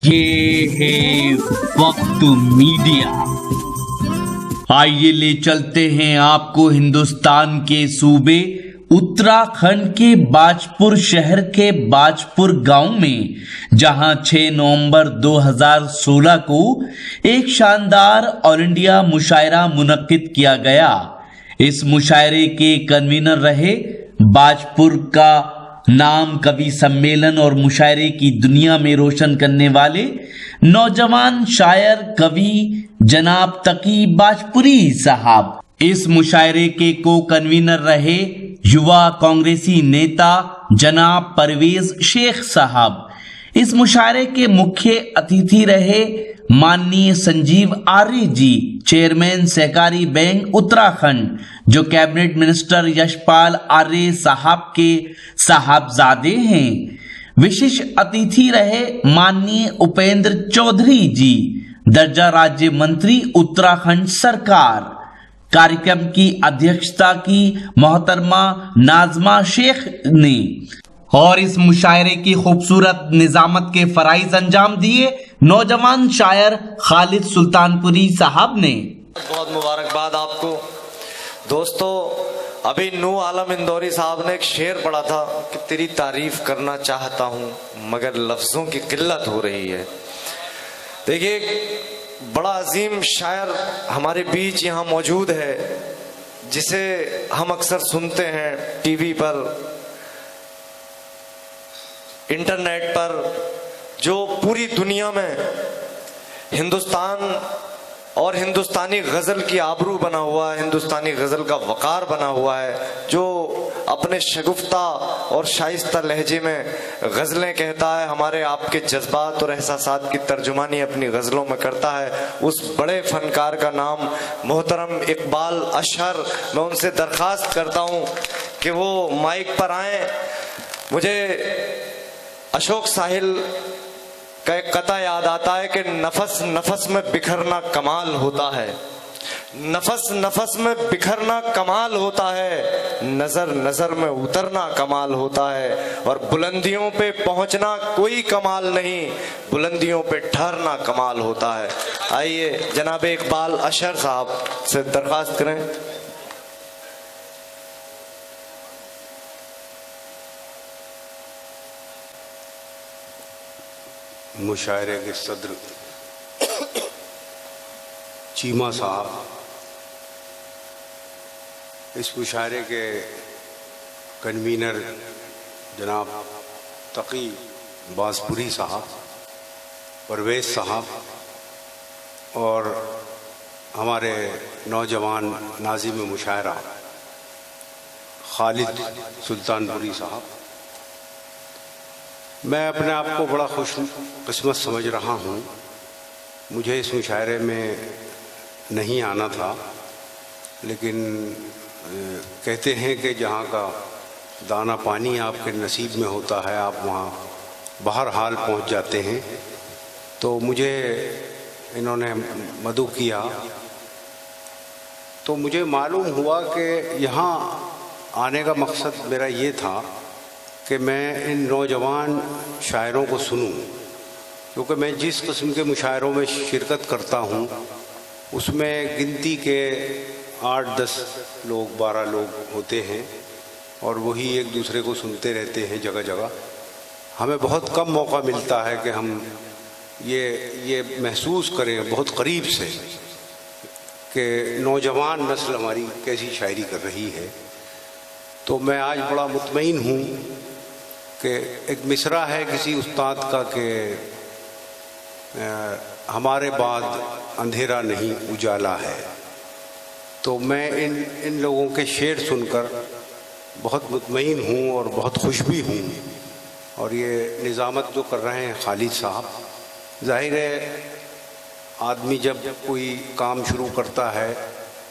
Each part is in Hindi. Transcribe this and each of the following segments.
ये है वक्त मीडिया। आइए ले चलते हैं आपको हिंदुस्तान के सूबे उत्तराखंड के बाजपुर शहर के बाजपुर गांव में, जहां 6 नवंबर 2016 को एक शानदार ऑल इंडिया मुशायरा मुनक्किद किया गया। इस मुशायरे के कन्वीनर रहे बाजपुर का नाम कवि सम्मेलन और मुशायरे की दुनिया में रोशन करने वाले नौजवान शायर कवि जनाब तकी बाजपुरी साहब। इस मुशायरे के को कन्वीनर रहे युवा कांग्रेसी नेता जनाब परवेज शेख साहब। इस मुशायरे के मुख्य अतिथि रहे माननीय संजीव आर्य जी, चेयरमैन सहकारी बैंक उत्तराखंड, जो कैबिनेट मिनिस्टर यशपाल आर्य साहब के साहबजादे हैं। विशिष्ट अतिथि रहे माननीय उपेंद्र चौधरी जी, दर्जा राज्य मंत्री उत्तराखंड सरकार। कार्यक्रम की अध्यक्षता की मोहतरमा नाजमा शेख ने और इस मुशायरे की खूबसूरत निजामत के फराइज अंजाम दिए नौजवान शायर खालिद सुल्तानपुरी साहब ने। बहुत मुबारकबाद आपको दोस्तों। अभी नू आलम इंदौरी साहब ने एक शेर पढ़ा था कि तेरी तारीफ करना चाहता हूँ मगर लफ्जों की किल्लत हो रही है। देखिए, बड़ा अजीम शायर हमारे बीच यहाँ मौजूद है, जिसे हम अक्सर सुनते हैं टीवी पर, इंटरनेट पर, जो पूरी दुनिया में हिंदुस्तान और हिंदुस्तानी गज़ल की आबरू बना हुआ है, हिंदुस्तानी गज़ल का वक़ार बना हुआ है, जो अपने शगुफ्ता और शाइस्ता लहजे में गज़लें कहता है, हमारे आपके जज्बात और एहसासात की तर्जुमानी अपनी गज़लों में करता है। उस बड़े फनकार का नाम मोहतरम इकबाल अशहर। मैं उनसे दरख्वास्त करता हूँ कि वो माइक पर आएँ। मुझे अशोक साहिल का एक कता याद आता है कि नफस नफस में बिखरना कमाल होता है, नफस नफस में बिखरना कमाल होता है, नजर नजर में उतरना कमाल होता है, और बुलंदियों पे पहुंचना कोई कमाल नहीं, बुलंदियों पे ठहरना कमाल होता है। आइए जनाब इकबाल अशहर साहब से दरख्वास्त करें। मुशायरे के सदर चीमा साहब, इस मुशायरे के कन्वीनर जनाब तकी बाजपुरी साहब, परवेज साहब, और हमारे नौजवान नाज़िम मुशायरा खालिद सुल्तानपुरी साहब। मैं अपने आप को बड़ा खुशकिस्मत समझ रहा हूँ। मुझे इस मुशायरे में नहीं आना था, लेकिन कहते हैं कि जहाँ का दाना पानी आपके नसीब में होता है, आप वहाँ बहरहाल पहुँच जाते हैं। तो मुझे इन्होंने मदऊ किया, तो मुझे मालूम हुआ कि यहाँ आने का मकसद मेरा ये था कि मैं इन नौजवान शायरों को सुनूं, क्योंकि मैं जिस किस्म के मुशायरों में शिरकत करता हूं उसमें गिनती के 8-10 लोग 12 लोग होते हैं, और वही एक दूसरे को सुनते रहते हैं जगह जगह। हमें बहुत कम मौका मिलता है कि हम ये महसूस करें बहुत करीब से कि नौजवान नस्ल हमारी कैसी शायरी कर रही है। तो मैं आज बड़ा मुतमईन हूँ कि एक मिसरा है किसी उस्ताद का कि हमारे बाद अंधेरा नहीं उजाला है। तो मैं इन लोगों के शेर सुनकर बहुत मुतमईन हूँ और बहुत खुश भी हूँ। और ये निज़ामत जो कर रहे हैं खालिद साहब, जाहिर है आदमी जब कोई काम शुरू करता है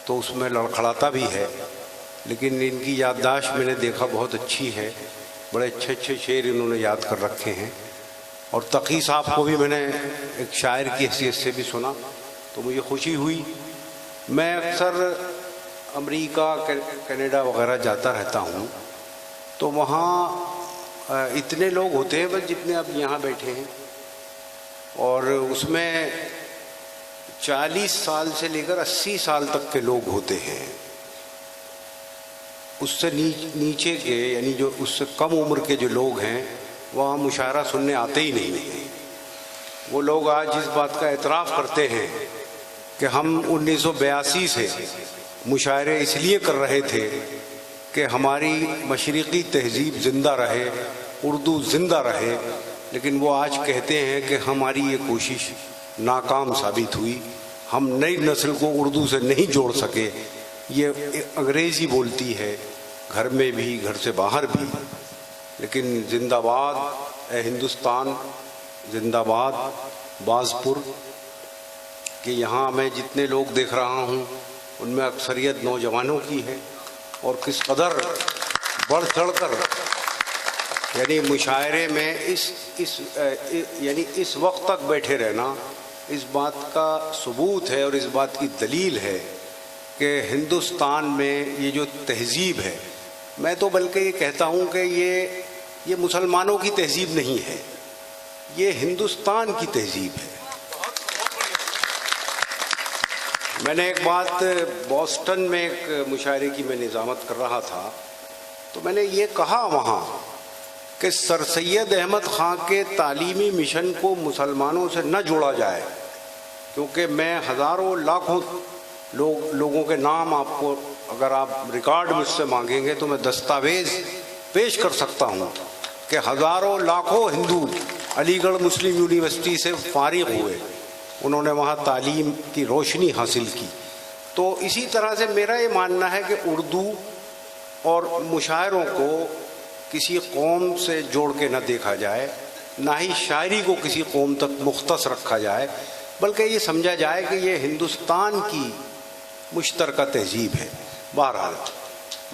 तो उसमें लड़खड़ाता भी है, लेकिन इनकी याददाश्त मैंने देखा बहुत अच्छी है। बड़े अच्छे अच्छे शेर इन्होंने याद कर रखे हैं। और तकी साहब को भी मैंने एक शायर की हैसियत से भी सुना, तो मुझे खुशी हुई। मैं अक्सर अमेरिका कनाडा वगैरह जाता रहता हूँ, तो वहाँ इतने लोग होते हैं बस जितने अब यहाँ बैठे हैं, और उसमें 40 साल से लेकर 80 साल तक के लोग होते हैं। उससे नीचे के यानी जो उससे कम उम्र के जो लोग हैं वहाँ मुशायरा सुनने आते ही नहीं हैं। वो लोग आज इस बात का एतराफ़ करते हैं कि हम 1982 से मुशायरे इसलिए कर रहे थे कि हमारी मशरिक़ी तहज़ीब ज़िंदा रहे, उर्दू ज़िंदा रहे, लेकिन वो आज कहते हैं कि हमारी ये कोशिश नाकाम साबित हुई, हम नई नस्ल को उर्दू से नहीं जोड़ सके। ये अंग्रेज़ी बोलती है घर में भी, घर से बाहर भी, लेकिन जिंदाबाद ए हिंदुस्तान, जिंदाबाद बाज़पुर कि यहाँ मैं जितने लोग देख रहा हूँ उनमें अक्सरियत नौजवानों की है और किस कदर बढ़ चढ़कर यानी मुशायरे में यानी इस वक्त तक बैठे रहना इस बात का सबूत है और इस बात की दलील है कि हिंदुस्तान में ये जो तहज़ीब है, मैं तो बल्कि ये कहता हूँ कि ये मुसलमानों की तहज़ीब नहीं है, ये हिंदुस्तान की तहज़ीब है। मैंने एक बात बॉस्टन में एक मुशायरे की मैं निज़ामत कर रहा था, तो मैंने ये कहा वहाँ कि सर सैयद अहमद ख़ां के तालीमी मिशन को मुसलमानों से न जोड़ा जाए, क्योंकि मैं हज़ारों लाखों लोगों के नाम आपको अगर आप रिकॉर्ड मुझसे मांगेंगे तो मैं दस्तावेज़ पेश कर सकता हूँ कि हज़ारों लाखों हिंदू अलीगढ़ मुस्लिम यूनिवर्सिटी से फारिग हुए, उन्होंने वहाँ तालीम की रोशनी हासिल की। तो इसी तरह से मेरा ये मानना है कि उर्दू और मुशायरों को किसी कौम से जोड़ के न देखा जाए, ना ही शायरी को किसी कौम तक मुख्तस रखा जाए, बल्कि ये समझा जाए कि ये हिंदुस्तान की मुश्तरका तहज़ीब है। बहरहाल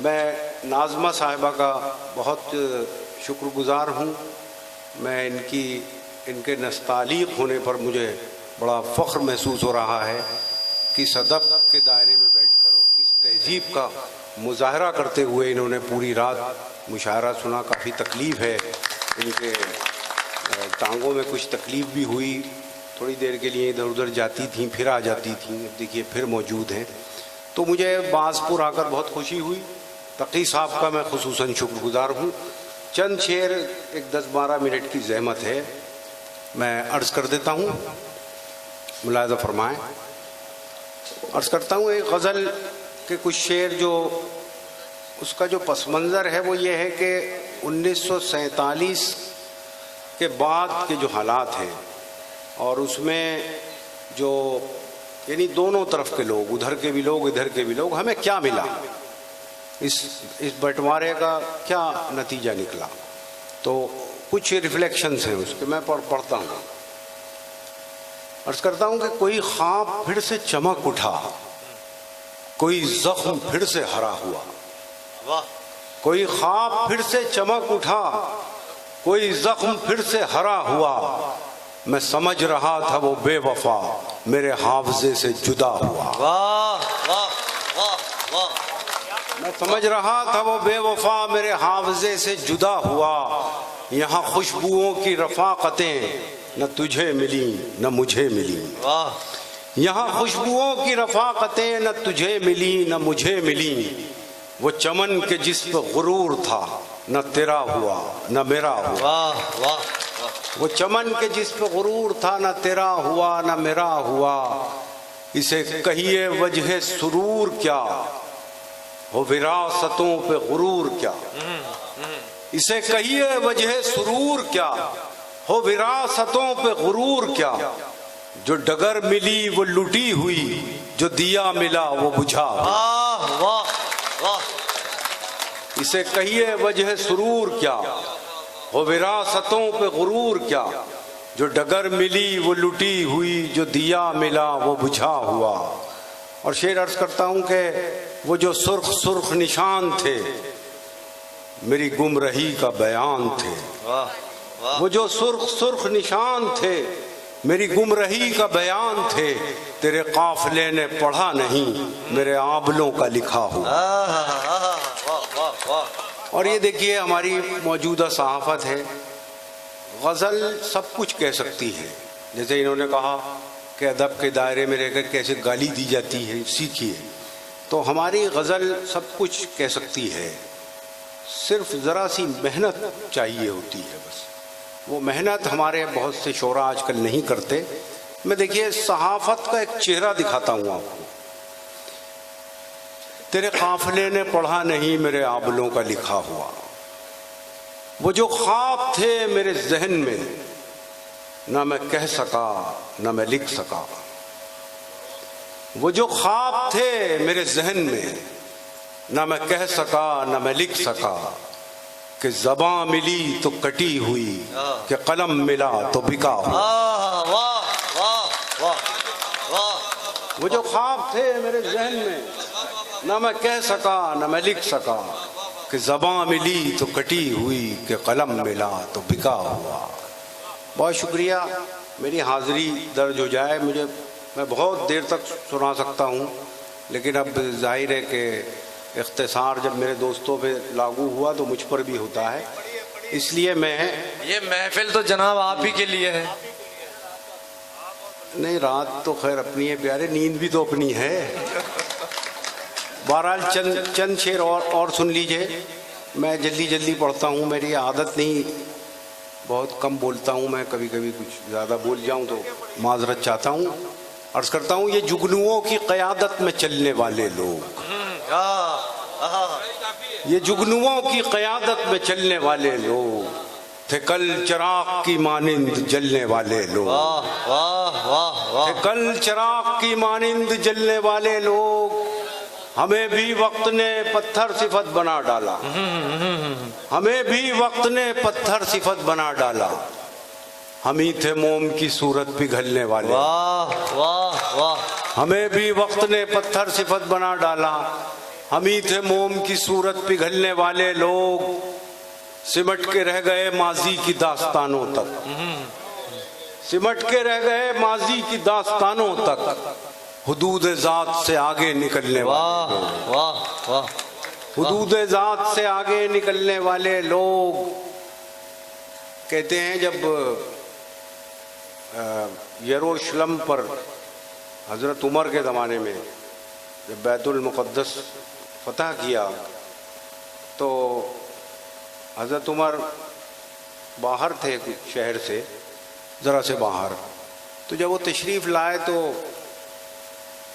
मैं नाज़मा साहिबा का बहुत शुक्रगुज़ार हूँ। मैं इनके नस्तालीक़ होने पर मुझे बड़ा फ़ख्र महसूस हो रहा है कि सदफ़ के दायरे में बैठकर और इस तहज़ीब का मुज़ाहरा करते हुए इन्होंने पूरी रात मुशायरा सुना। काफ़ी तकलीफ़ है, इनके टांगों में कुछ तकलीफ़ भी हुई, थोड़ी देर के लिए इधर उधर जाती थी फिर आ जाती थी, देखिए फिर मौजूद हैं। तो मुझे बाज़पुर आकर बहुत खुशी हुई। तकी साहब का मैं खुसूसन शुक्रगुज़ार हूँ। चंद शेर एक 10-12 मिनट की ज़हमत है, मैं अर्ज़ कर देता हूँ, मुलाज़ा फरमाएँ। अर्ज़ करता हूँ एक गज़ल के कुछ शेर, जो उसका जो पस मंज़र है वो ये है कि 1947 के बाद के जो हालात हैं और उसमें जो यानी दोनों तरफ के लोग, उधर के भी लोग इधर के भी लोग, हमें क्या मिला, इस बंटवारे का क्या नतीजा निकला। तो कुछ रिफ्लेक्शंस हैं उसके, मैं पढ़ता हूँ। अर्ज़ करता हूँ कि कोई ख्वाब फिर से चमक उठा, कोई ज़ख्म फिर से हरा हुआ। वाह। कोई ख्वाब फिर से चमक उठा, कोई ज़ख्म फिर से हरा हुआ। मैं समझ रहा था वो बेवफा मेरे हाफ़ज़े से जुदा हुआ। वाह वाह वाह वाह। मैं समझ रहा था वो बेवफा मेरे हाफ़ज़े से जुदा हुआ। यहाँ खुशबुओं की रफ़ाक़तें न तुझे मिली न मुझे मिली। वाह। यहाँ खुशबुओं की रफ़ाक़तें न तुझे मिली न मुझे मिली। वो चमन के जिस पे गुरूर था न तेरा हुआ न मेरा हुआ। वाह वाह। वो चमन के जिस पे गुरूर था न तेरा हुआ न मेरा हुआ। इसे कहिए वजह सुरूर क्या, हो विरासतों पे गुरूर क्या। इसे कहिए वजह सुरूर क्या, हो विरासतों पे गुरूर क्या। जो डगर मिली वो लुटी हुई, जो दिया मिला वो बुझा। वाह वाह वाह। इसे कहिए वजह सुरूर क्या, हो विरासतों पे गुरूर क्या। जो डगर मिली वो लुटी हुई, जो दिया मिला वो बुझा हुआ। और शेर अर्ज करता हूँ कि वो जो सुर्ख सुर्ख निशान थे मेरी गुमराही का बयान थे। वो जो सुर्ख सुर्ख निशान थे मेरी गुमराही का बयान थे। तेरे काफिले ने पढ़ा नहीं मेरे आबलों का लिखा हुआ। और ये देखिए हमारी मौजूदा सहाफ़त है, गज़ल सब कुछ कह सकती है जैसे इन्होंने कहा कि अदब के दायरे में रहकर कैसे गाली दी जाती है, सीखिए। तो हमारी गज़ल सब कुछ कह सकती है, सिर्फ ज़रा सी मेहनत चाहिए होती है बस। वो मेहनत हमारे बहुत से शोरा आजकल नहीं करते। मैं देखिए सहाफ़त का एक चेहरा दिखाता हूँ आपको। तेरे काफ़िले ने पढ़ा नहीं मेरे आबलों का लिखा हुआ, वो जो ख्वाब थे मेरे जहन में, ना मैं कह सका ना मैं लिख सका। वो जो ख्वाब थे मेरे जहन में, ना मैं कह सका ना मैं लिख सका। कि ज़बां मिली तो कटी हुई, कि कलम मिला तो बिका हुआ। वाह वाह वाह वाह। वो जो ख्वाब थे मेरे जहन में, ना मैं कह सका ना मैं लिख सका। कि ज़बां मिली तो कटी हुई, कि कलम मिला तो बिका हुआ। बहुत शुक्रिया। मेरी हाज़िरी दर्ज हो जाए, मैं बहुत देर तक सुना सकता हूँ, लेकिन अब जाहिर है कि इख्तिसार जब मेरे दोस्तों पे लागू हुआ तो मुझ पर भी होता है, इसलिए मैं। ये महफिल तो जनाब आप ही के लिए है। नहीं, रात तो खैर अपनी है प्यारे, नींद भी तो अपनी है। बहरहाल चंद शेर और सुन लीजिए। मैं जल्दी जल्दी पढ़ता हूँ, मेरी आदत नहीं, बहुत कम बोलता हूँ मैं, कभी कभी कुछ ज़्यादा बोल जाऊँ तो माजरत चाहता हूँ। अर्ज़ करता हूँ, ये जुगनुओं की क़यादत में चलने वाले लोग, ये जुगनुओं की क़यादत में चलने वाले लोग थे कल चिराग की मानिंद जलने वाले लोग। थे कल चिराग की मानिंद जलने वाले लोग, हमें भी वक्त ने पत्थर सिफत बना डाला। हमें भी वक्त ने पत्थर सिफत बना डाला। हम ही थे मोम की सूरत पिघलने वाले। वाह वाह वाह। हमें भी वक्त ने पत्थर सिफत बना डाला। हम ही थे मोम की सूरत पिघलने वाले लोग, सिमट के रह गए माजी की दास्तानों तक। सिमट के रह गए माजी की दास्तानों तक, हुदूद ज़ात से आगे निकलने वाले लोग। वाह वाह। हुदूद ज़ात से आगे निकलने वाले लोग। कहते हैं जब यरूशलेम पर हज़रत उमर के ज़माने में जब बैतुल मुक़द्दस फतह किया, तो हज़रत उमर बाहर थे कुछ शहर से, ज़रा से बाहर। तो जब वो तशरीफ़ लाए तो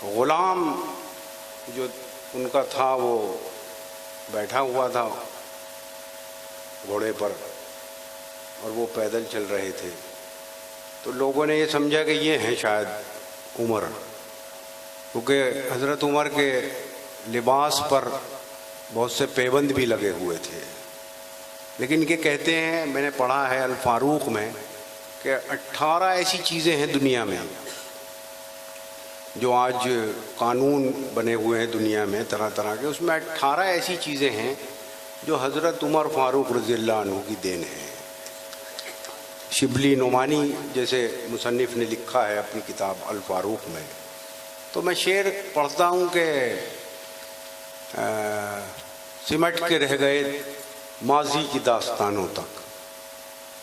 ग़ुलाम जो उनका था वो बैठा हुआ था घोड़े पर और वो पैदल चल रहे थे। तो लोगों ने ये समझा कि ये हैं शायद उमर, क्योंकि हज़रत उमर के लिबास पर बहुत से पैबंद भी लगे हुए थे। लेकिन ये कहते हैं, मैंने पढ़ा है अल फारूक में, कि 18 ऐसी चीज़ें हैं दुनिया में जो आज कानून बने हुए हैं दुनिया में तरह तरह के, उसमें 18 ऐसी चीज़ें हैं जो हज़रत उमर फ़ारूक रज़ियल्लाहु अन्हु की देन है। शिबली नुमानी जैसे मुसन्निफ़ ने लिखा है अपनी किताब अल फारूक में। तो मैं शेर पढ़ता हूँ कि सिमट के रह गए माजी की दास्तानों तक,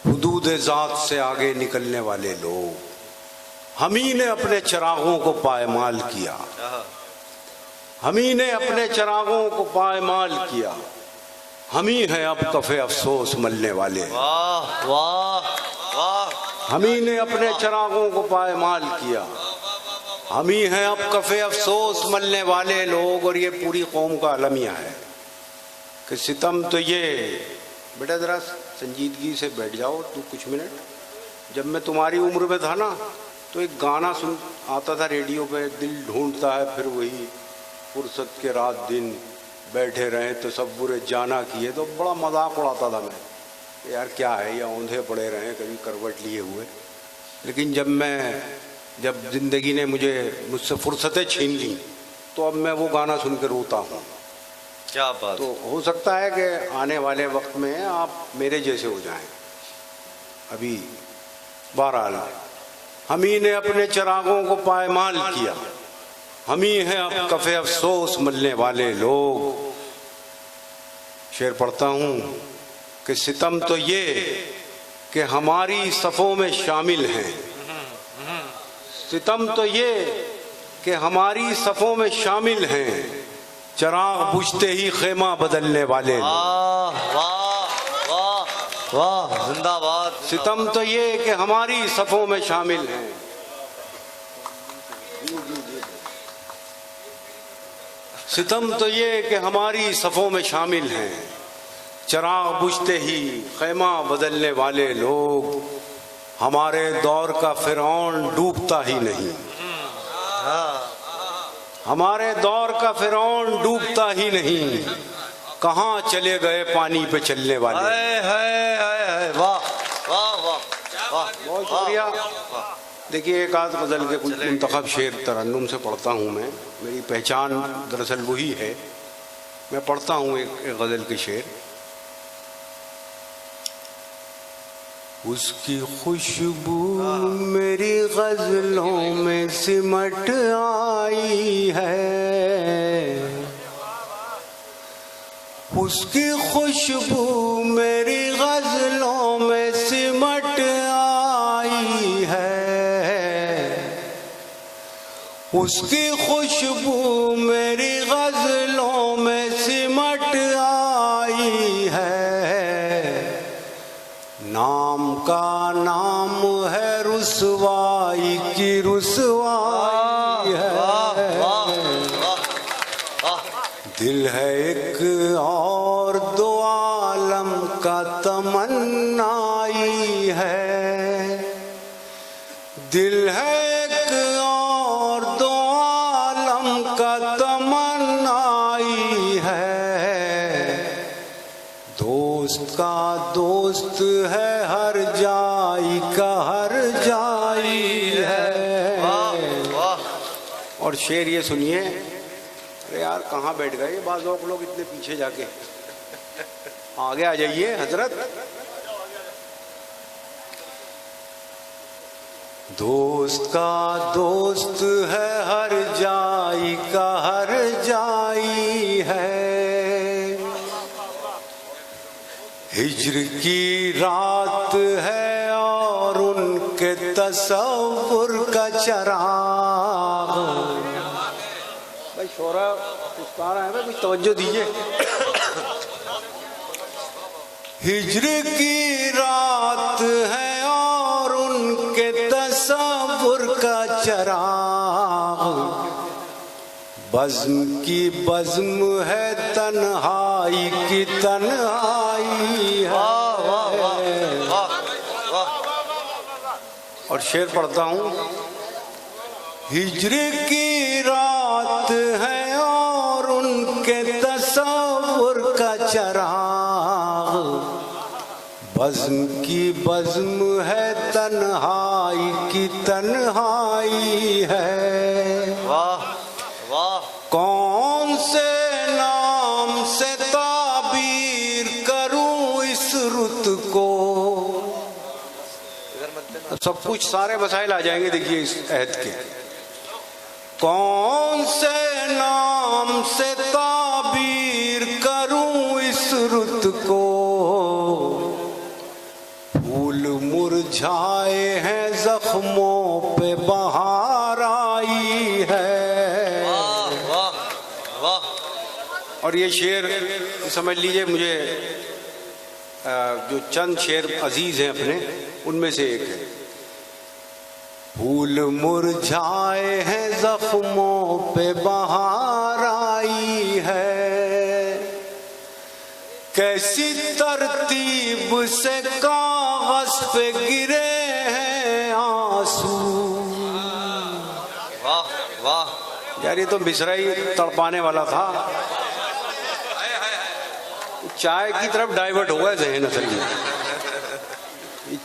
हुदूद ज़ात से आगे निकलने वाले लोग, हम ही ने अपने चिरागों को पायमाल किया। हम ही ने अपने चिरागों को पायमाल किया। हम ही हैं अब कफ़े अफसोस मलने वाले। वाह वाह वाह। हम ही ने अपने चिरागों को पायमाल किया। हम ही हैं अब कफ़े अफसोस मलने वाले लोग। और ये पूरी कौम का अलमिया है कि सितम तो ये। बेटा ज़रा संजीदगी से बैठ जाओ तू कुछ मिनट। जब मैं तुम्हारी उम्र में था ना, तो एक गाना सुन आता था रेडियो पे, दिल ढूंढता है फिर वही, फुर्सत के रात दिन बैठे रहे तो सब बुरे जाना किए। तो बड़ा मजाक उड़ाता था मैं, यार क्या है ये औंधे पड़े रहे कभी करवट लिए हुए। लेकिन जब ज़िंदगी ने मुझसे फुर्सतें छीन ली, तो अब मैं वो गाना सुन के रोता हूँ। क्या बात। तो हो सकता है कि आने वाले वक्त में आप मेरे जैसे हो जाएं। अभी बहरहाल हम ही ने अपने चिरागों को पायमाल किया। हम ही हैं अब कफ़े अफसोस मलने वाले लोग। शेर पढ़ता हूँ कि सितम तो ये कि हमारी सफ़ों में शामिल हैं सितम तो ये कि हमारी सफ़ों में शामिल हैं चिराग बुझते ही खेमा बदलने वाले। वाह वाह वाह वाह, जिंदाबाद। सितम तो ये कि हमारी सफ़ों में शामिल हैं। सितम तो ये कि हमारी सफ़ों में शामिल हैं चिराग बुझते ही खेमा बदलने वाले लोग। हमारे दौर का फिरौन डूबता ही नहीं, हमारे दौर का फिरौन डूबता ही नहीं। कहाँ चले गए पानी पे चलने वाले। है वाह वाह वाह वाह, बहुत शुक्रिया। देखिए, एक आध गज़ल के कुछ मुंतखब शेर तरन्नुम से पढ़ता हूँ मैं। मेरी पहचान दरअसल वही है, मैं पढ़ता हूँ एक गज़ल के शेर। उसकी खुशबू मेरी गज़लों में सिमट आई है, उसकी खुशबू मेरी गज़लों में सिमट आई है, उसकी खुशबू मेरी गज़लों में सिमट आई है। नाम का नाम है रुसवाई की रुसवाई है। दिल है एक और दो आलम का तमन्नाई है। दिल है एक और दो आलम का तमन्नाई है। दोस्त का दोस्त है हर जाई का हर जाई है। और शेर ये सुनिए। अरे यार, कहाँ बैठ गए बाज़ लोग इतने पीछे जाके? आगे आ जाइए हजरत। दोस्त का दोस्त है हर जाई का हर जाई है। हिज्र की रात है और उनके तसव्वुर का चराग। भाई शोरा पुस्कार है भाई, कुछ तवज्जो दीजिए। हिज्र की रात है और उनके तसव्वुर का चराग। बज़्म की बज़्म है तन्हाई की तन्हाई है। और शेर पढ़ता हूँ। हिज्र की रात है और उनके तसव्वुर का चराग। बज़्म की बज़्म है तन्हाई की तन्हाई है। वाह वाह। कौन से नाम से ताबीर करूं इस रुत को। सब कुछ सारे मसाइल आ जाएंगे देखिए इस अहद के। कौन से नाम से ताबीर करूं इस रुत को। फूल मुरझाए हैं जख्मों पे बहार आई है। वाह वाह। और ये शेर समझ लीजिए, मुझे जो चंद शेर अजीज हैं अपने, उनमें से एक है। फूल मुरझाए हैं जख्मों पे बहार आई है। कैसी तरतीब से कागज पे गिरे हैं आंसू। वाह वाह। यार, ये तो मिसरा ही तड़पाने वाला था। चाय की तरफ डाइवर्ट हो गया ज़हन असल में।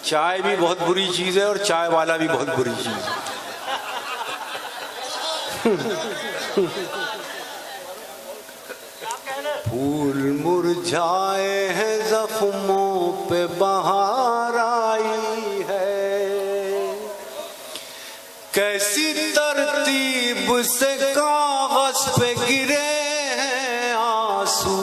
चाय भी बहुत बुरी चीज़ है और चाय वाला भी बहुत बुरी चीज़ है। फूल मुरझाए हैं जख्मों पे बहार आई है। कैसी तरतीब से कागज पे गिरे हैं आंसू।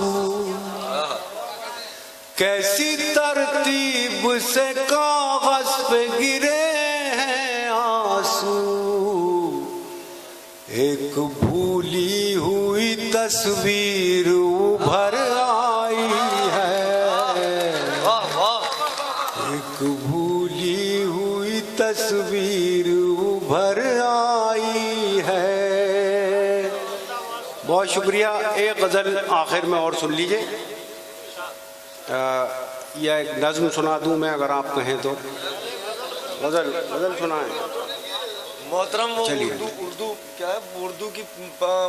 कैसी तरतीब से कागज पे गिरे हैं आंसू। एक भूली हुई तस्वीर उभर आई है, वाह वाह, एक भूली हुई तस्वीर उभर आई है। बहुत शुक्रिया। एक गज़ल आखिर में और सुन लीजिए, या एक नज़्म सुना दूं मैं अगर आप कहें तो। गज़ल सुनाएं मोहतरम। वो चलिए। उर्दू क्या है?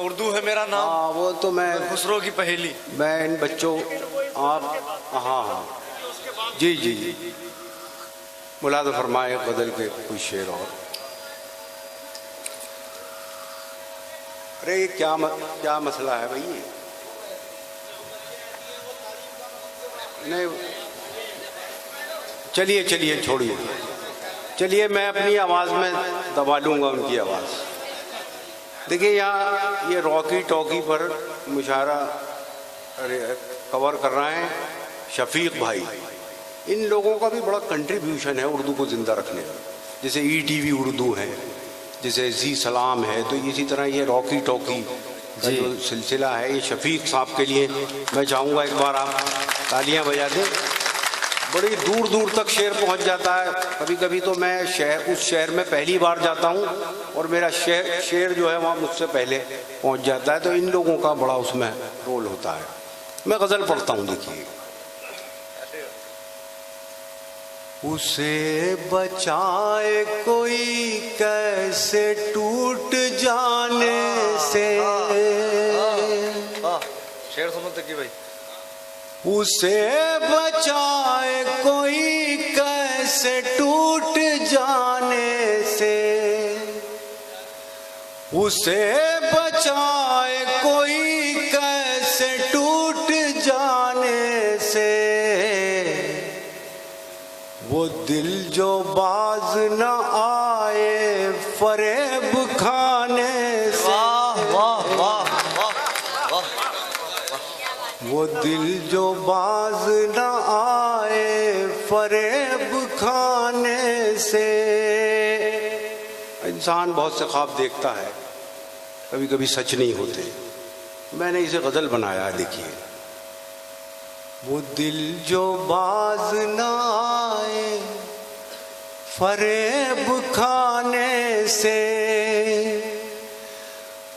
उर्दू है मेरा नाम। हाँ वो तो मैं खुसरो की पहेली। मैं इन बच्चों आप हाँ जी जी जी मुलादा फरमाए गज़ल के कुछ शेर और। अरे क्या मसला है भाई? नहीं चलिए चलिए छोड़िए, चलिए मैं अपनी आवाज़ में दबा लूँगा उनकी आवाज़। देखिए यहाँ ये रॉकी टॉकी पर मुशायरा कवर कर रहे हैं शफीक भाई। इन लोगों का भी बड़ा कंट्रीब्यूशन है उर्दू को ज़िंदा रखने का। जैसे ETV उर्दू है, जैसे जी सलाम है, तो इसी तरह ये रॉकी टॉकी का जो सिलसिला है, ये शफीक साहब के लिए मैं चाहूँगा एक बार आप तालियां बजा दें। बड़ी दूर दूर तक शेर पहुंच जाता है। कभी कभी तो मैं उस शहर में पहली बार जाता हूं और मेरा शेर जो है वहाँ मुझसे पहले पहुंच जाता है। तो इन लोगों का बड़ा उसमें रोल होता है। मैं गज़ल पढ़ता हूं, देखिए। उसे बचाए कोई कैसे टूट जाने से, शेर सुनो तक भाई। उसे बचाए कोई कैसे टूट जाने से, उसे बचाए कोई कैसे टूट जाने से, वो दिल जो बाज न आए फरेब खाने से। वाह वाह वाह वाह, वो दिल जो बाज न आए फरेब खाने से। इंसान बहुत से ख्वाब देखता है, कभी कभी सच नहीं होते। मैंने इसे गज़ल बनाया है, देखिए। वो दिल जो बाज न आए फरेब खाने से,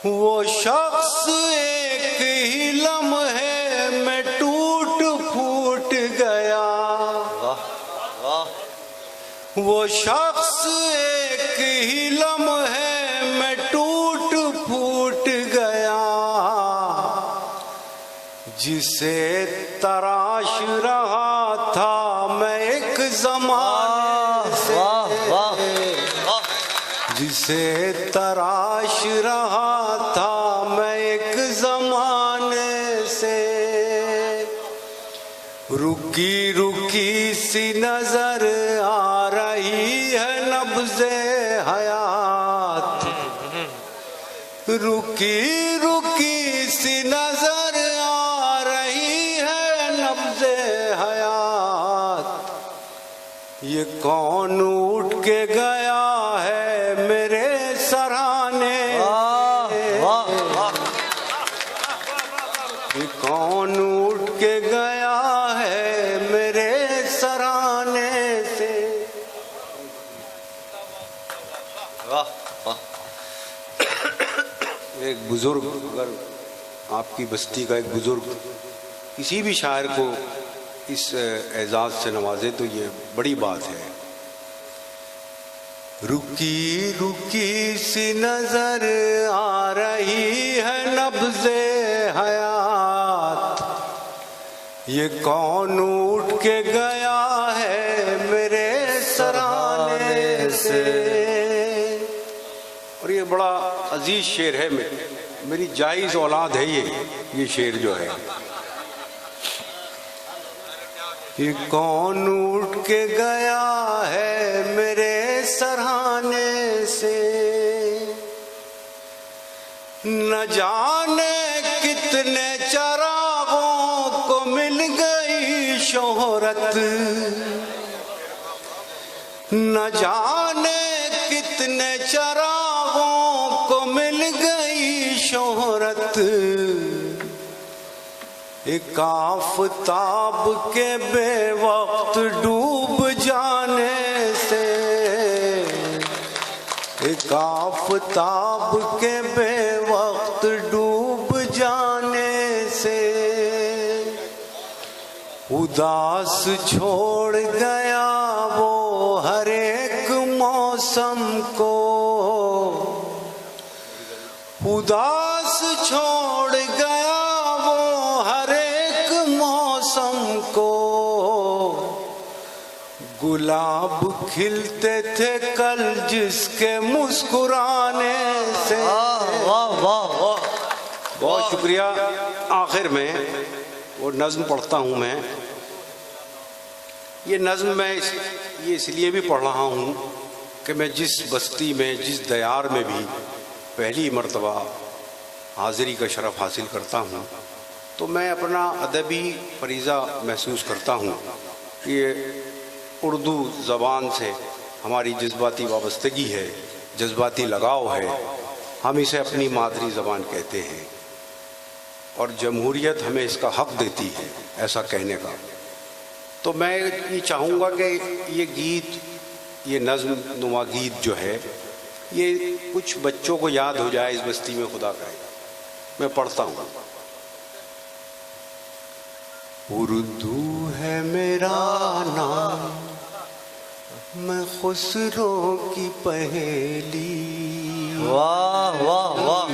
वो शख्स एक ही लम्हे में टूट फूट गया। वो शख्स एक ही लम्हे में टूट फूट गया, जिसे तराश रहा था मैं एक ज़माने से, जिसे तराश रहा था मैं एक ज़माने से। रुकी रुकी सी नजर आ रही है नब्ज़े हयात, रुकी रुकी सी नजर आ रही है नब्ज़े हयात। ये कौन उठ के गया है मेरे सराहने, ये कौन उठ के गया है मेरे सराहने से। एक बुजुर्ग, अगर आपकी बस्ती का एक बुजुर्ग किसी भी शायर को इस एजाज से नवाजे तो ये बड़ी बात है। रुकी रुकी सी नजर आ रही है नब्ज़े हयात, ये कौन उठ के गया है मेरे सराहने से। और ये बड़ा अजीज शेर है, मेरी जायज़ औलाद है ये शेर जो है। ये कौन उठ के गया है मेरे सराहने से, न जाने कितने चरागों को मिल गई शोहरत, न जाने कितने चरागों को मिल गई एक आफताब के बेवक्त डूब जाने से, एक आफताब के बेवक्त डूब जाने से उदास छोड़ गया वो हर एक मौसम को, उदास छोड़ गया वो हर एक मौसम को। गुलाब खिलते थे कल जिसके मुस्कुराने से। वाह वाह वाह, बहुत शुक्रिया। आखिर में वो नज़्म पढ़ता हूँ मैं। ये नज़्म मैं ये इसलिए भी पढ़ रहा हूँ कि मैं जिस बस्ती में, जिस दयार में भी पहली मर्तबा हाज़िरी का शरफ़ हासिल करता हूँ तो मैं अपना अदबी फरीज़ा महसूस करता हूँ कि ये उर्दू ज़बान से हमारी जज्बाती वाबस्तगी है, जज्बाती लगाव है। हम इसे अपनी मादरी ज़बान कहते हैं और जमहूरियत हमें इसका हक़ देती है ऐसा कहने का। तो मैं ये चाहूँगा कि ये गीत, ये नज़्म नुमा गीत जो है, ये कुछ बच्चों को याद हो जाए इस बस्ती में खुदा का। मैं पढ़ता हूँ। उर्दू है मेरा नाम, मैं खुसरो की पहेली। वाह वाह वाह,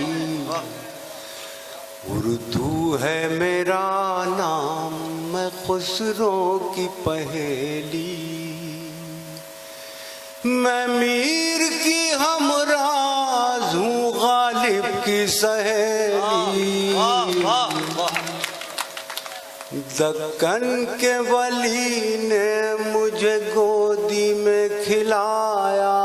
उर्दू है मेरा नाम, मैं खुसरो की पहेली। मैं मीर की हमराज हूँ, गालिब की सहेली। दक्कन के वली ने मुझे गोदी में खिलाया,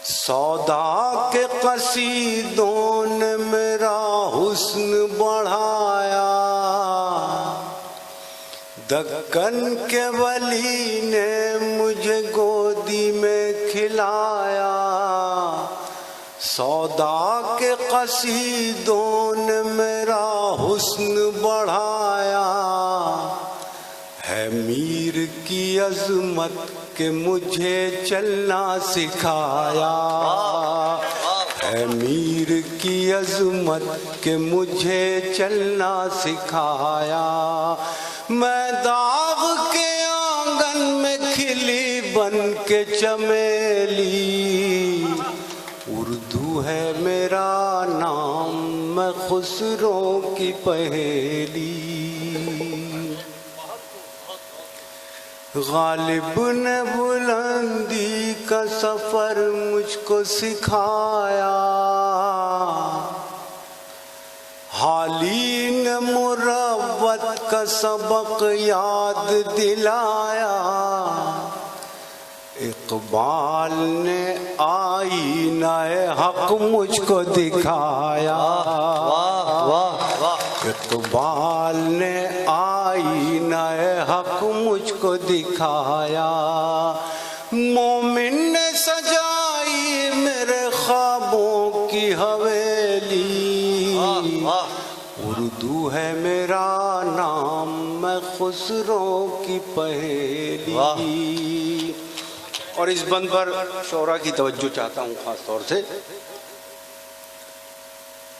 सौदा के कसीदों ने मेरा हुस्न बढ़ाया। दक्कन के वली ने मुझे गोदी में खिलाया, सौदा के कसीदों ने मेरा हुस्न बढ़ाया। है मीर की अज़मत के मुझे चलना सिखाया, है मीर की अज़मत के मुझे चलना सिखाया। मैं दाग के आंगन में खिली बन के चमेली। उर्दू है मेरा नाम, मैं खुसरो की पहेली। गालिब ने बुलंदी का सफर मुझको सिखाया, हाली ने मुरव्वत का सबक याद दिलाया। इकबाल ने आईनाए हक मुझको दिखाया। इकबाल ने आईनाए हक मुझको दिखाया। मोमिन ने सजाई मेरे ख्वाबों की हवेली। उर्दू है मेरा नाम, मैं खुसरो की पहेली। और इस बंद पर शोरा की तवज्जो चाहता हूँ खास तौर से।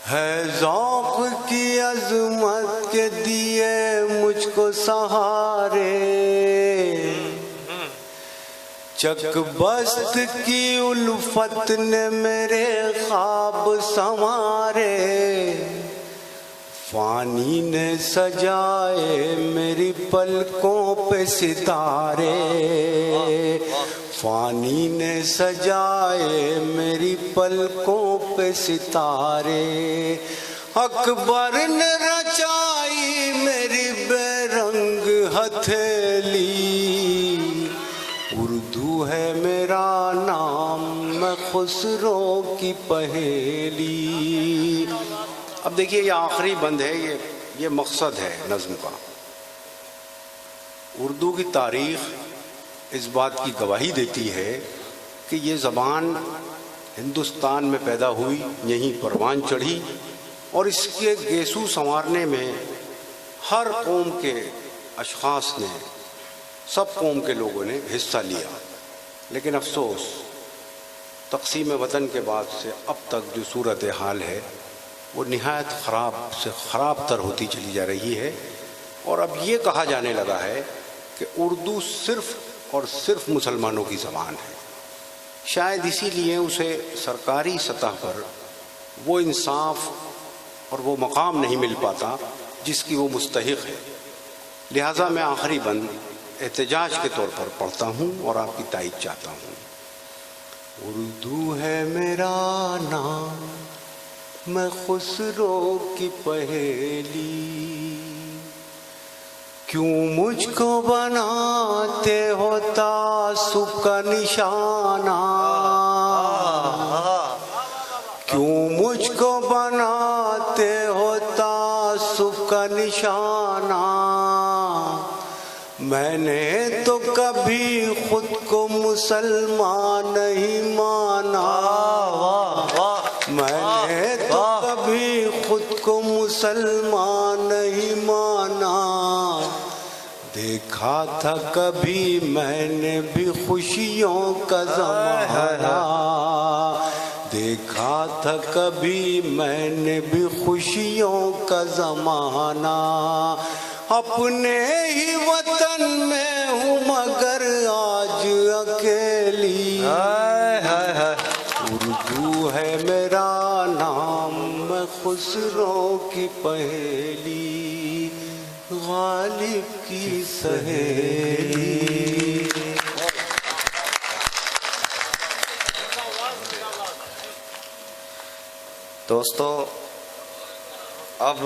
है ज़ौक़ की अज़मत के दिए मुझको सहारे, चकबस्त की उल्फत ने मेरे ख्वाब संवारे। फानी ने सजाए मेरी पलकों पे सितारे, फानी ने सजाए मेरी पलकों पे सितारे। अकबर ने रचाई मेरी बेरंग हथेली। उर्दू है मेरा नाम, मैं खुसरो की पहेली। अब देखिए ये आखिरी बंद है, ये मकसद है नज़्म का। उर्दू की तारीख़ इस बात की गवाही देती है कि ये ज़बान हिंदुस्तान में पैदा हुई, यहीं परवान चढ़ी और इसके गेसू संवारने में हर कौम के अशखास ने, सब कौम के लोगों ने हिस्सा लिया। लेकिन अफसोस, तक़सीम वतन के बाद से अब तक जो सूरत हाल है वो निहायत ख़राब से ख़राब तर होती चली जा रही है। और अब ये कहा जाने लगा है कि उर्दू सिर्फ़ और सिर्फ मुसलमानों की ज़बान है। शायद इसीलिए उसे सरकारी सतह पर वो इंसाफ और वो मकाम नहीं मिल पाता जिसकी वो मुस्तहिक है। लिहाजा मैं आखिरी बंद एहतजाज के तौर पर पढ़ता हूँ और आपकी तायीद चाहता हूँ। उर्दू है मेरा नाम, मैं खुसरो की पहेली, क्यों मुझको बनाते हो तासुब का निशाना, क्यों मुझको बनाते हो तासुब का निशाना। मैंने तो कभी खुद को मुसलमान नहीं माना, मैंने तो कभी खुद को मुसलमान नहीं माना। देखा था कभी मैंने भी खुशियों का ज़माना, देखा था कभी मैंने भी खुशियों का ज़माना। अपने ही वतन में हूँ मगर आज अकेली, उर्दू है मेरा नाम, मैं खुसरो की पहेली, गालिब की सहेली। दोस्तों, अब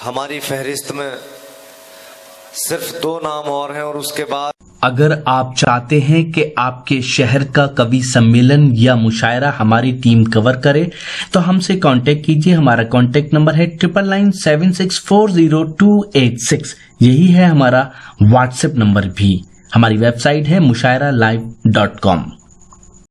हमारी फहरिस्त में सिर्फ 2 नाम और हैं और उसके बाद अगर आप चाहते हैं कि आपके शहर का कवि सम्मेलन या मुशायरा हमारी टीम कवर करे तो हमसे कांटेक्ट कीजिए। हमारा कांटेक्ट नंबर है 9997640286। यही है हमारा व्हाट्सएप नंबर भी। हमारी वेबसाइट है mushairalive.com।